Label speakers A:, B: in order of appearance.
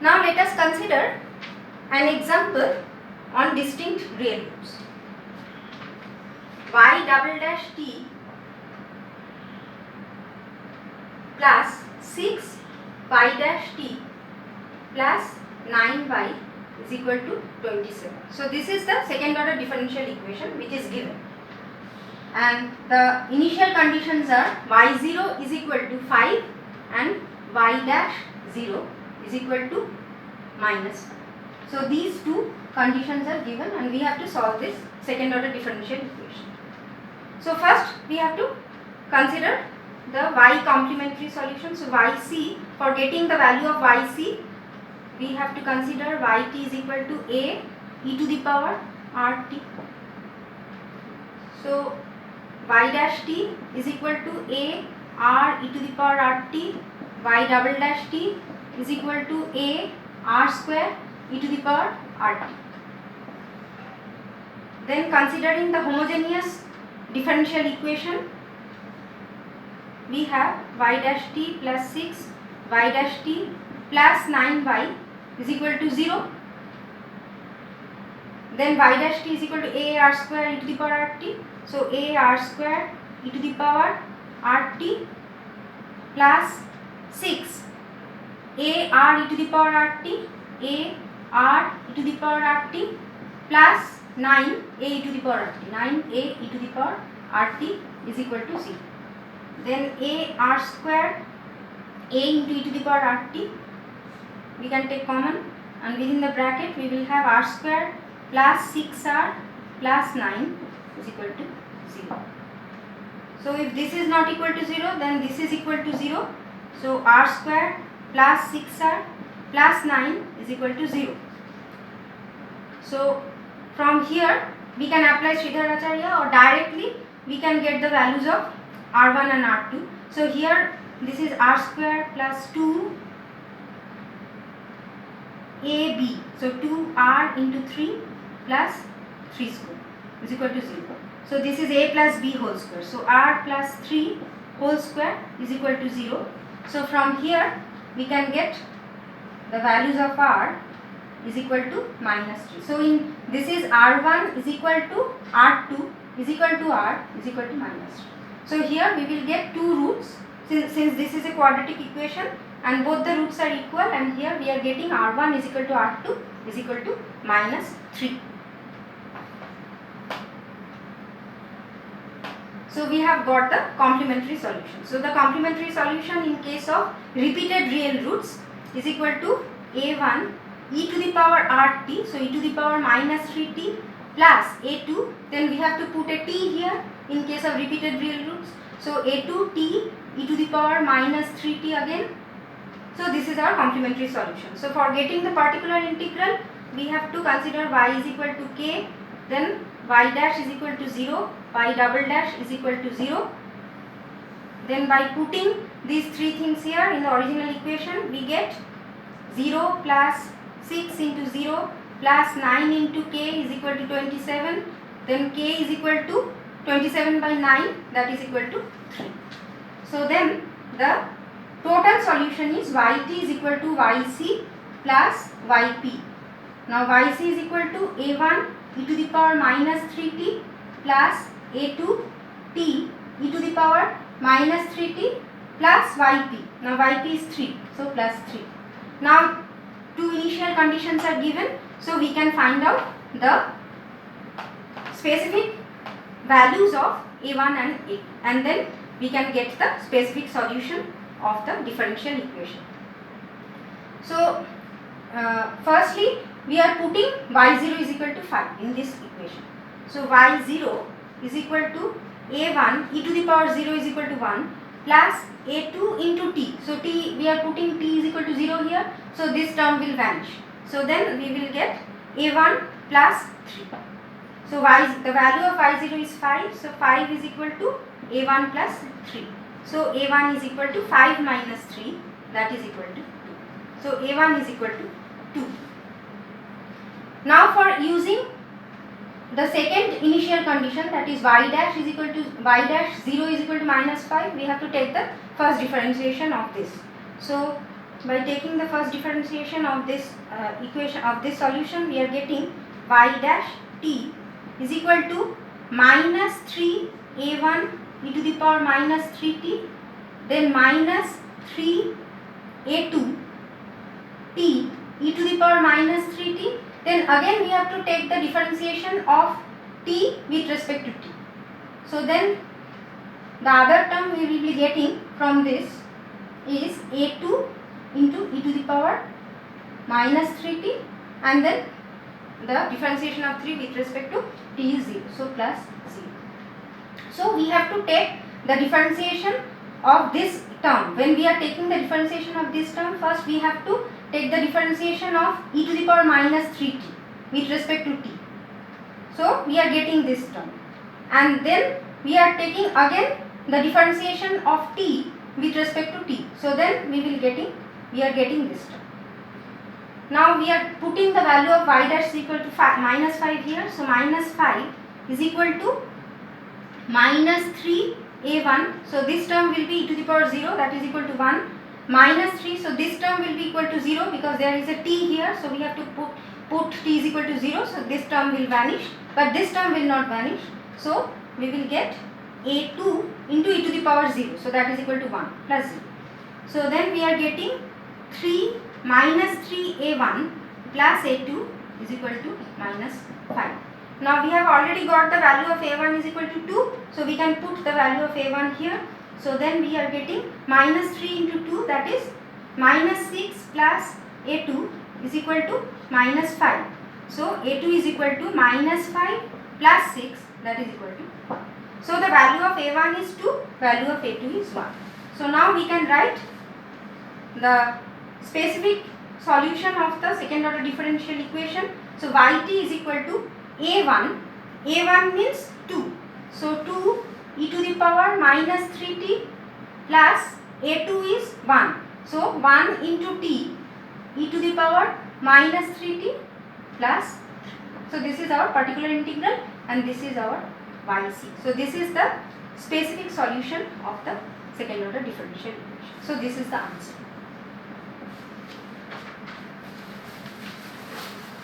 A: Now let us consider an example on distinct real roots. Y double dash t plus 6y dash t plus 9y is equal to 27. So this is the second order differential equation which is given, and the initial conditions are y0 is equal to 5 and y dash 0 is equal to minus 5. So these two conditions are given and we have to solve this second order differential equation. So first we have to consider the y complementary solution. So yc, for getting the value of yc, we have to consider yt is equal to a e to the power rt. So y dash t is equal to a r e to the power rt, y double dash t is equal to a r square e to the power rt. Then considering the homogeneous differential equation, we have y dash t plus 6 y dash t plus 9y is equal to 0. Then y dash t is equal to a r square e to the power rt. So a r square e to the power rt plus 6 a r e to the power rt, a r e to the power rt plus 9 a e to the power rt, 9 a e to the power rt is equal to 0. Then a r square a into e to the power rt we can take common, and within the bracket we will have r square plus 6r plus 9 is equal to 0. So if this is not equal to 0, then this is equal to 0. So r square plus 6r plus 9 is equal to 0. So from here we can apply Sridharacharya, or directly we can get the values of r1 and r2. So here this is r square plus 2 ab, so 2r into 3 plus 3 square is equal to 0. So this is a plus b whole square, so r plus 3 whole square is equal to 0. So from here we can get the values of r is equal to minus 3. So in this is r1 is equal to r2 is equal to r is equal to minus 3. So here we will get two roots, since this is a quadratic equation and both the roots are equal, and here we are getting r1 is equal to r2 is equal to minus 3. So we have got the complementary solution. So the complementary solution in case of repeated real roots is equal to a1 e to the power rt, so e to the power minus 3t plus a2, then we have to put a t here in case of repeated real roots. So a2t e to the power minus 3t again. So this is our complementary solution. So for getting the particular integral, we have to consider y is equal to k, then y dash is equal to 0, y double dash is equal to 0. Then by putting these three things here in the original equation, we get 0 plus 6 into 0 plus 9 into k is equal to 27. Then k is equal to 27 by 9, that is equal to 3. So then the total solution is yt is equal to yc plus yp. Now yc is equal to a1 e to the power minus 3t plus a2 t e to the power minus 3t plus yp. Now yp is 3, so plus 3. Now two initial conditions are given, so we can find out the specific values of a1 and a2, and then we can get the specific solution of the differential equation. So firstly we are putting y0 is equal to 5 in this equation. So y0 is equal to a1 e to the power 0 is equal to 1 plus a2 into t. So t, we are putting t is equal to 0 here, so this term will vanish. So then we will get a1 plus 3. So the value of y0 is 5, so 5 is equal to a1 plus 3. So a1 is equal to 5 minus 3, that is equal to 2. So a1 is equal to 2. Now for using the second initial condition, that is y dash is equal to y dash 0 is equal to minus 5, we have to take the first differentiation of this. So by taking the first differentiation of this equation of this solution, we are getting y dash t is equal to minus 3a1 e to the power minus 3t, then minus 3a2 t e to the power minus 3t. Then again we have to take the differentiation of t with respect to t. So then the other term we will be getting from this is a2 into e to the power minus 3t, and then the differentiation of 3 with respect to t is 0, so plus 0. So we have to take the differentiation of this term. When we are taking the differentiation of this term, first we have to take the differentiation of e to the power minus 3t with respect to t. So we are getting this term, and then we are taking again the differentiation of t with respect to t. So then we are getting this term. Now we are putting the value of y dash is equal to minus 5 here. So minus 5 is equal to minus 3a1. So this term will be e to the power 0, that is equal to 1. Minus 3, so this term will be equal to 0 because there is a t here. So we have to put t is equal to 0. So this term will vanish, but this term will not vanish. So we will get a2 into e to the power 0. So that is equal to 1 plus 0. So then we are getting 3 minus 3a1 plus a2 is equal to minus 5. Now we have already got the value of a1 is equal to 2. So we can put the value of a1 here. So then we are getting minus 3 into 2, that is minus 6 plus a2 is equal to minus 5. So a2 is equal to minus 5 plus 6, that is equal to 1. So the value of a1 is 2, value of a2 is 1. So now we can write the specific solution of the second order differential equation. So yt is equal to a1 means 2. So 2 e to the power minus 3t plus a2 is 1. So 1 into t e to the power minus 3t plus. So this is our particular integral and this is our yc. So this is the specific solution of the second order differential equation. So this is the answer.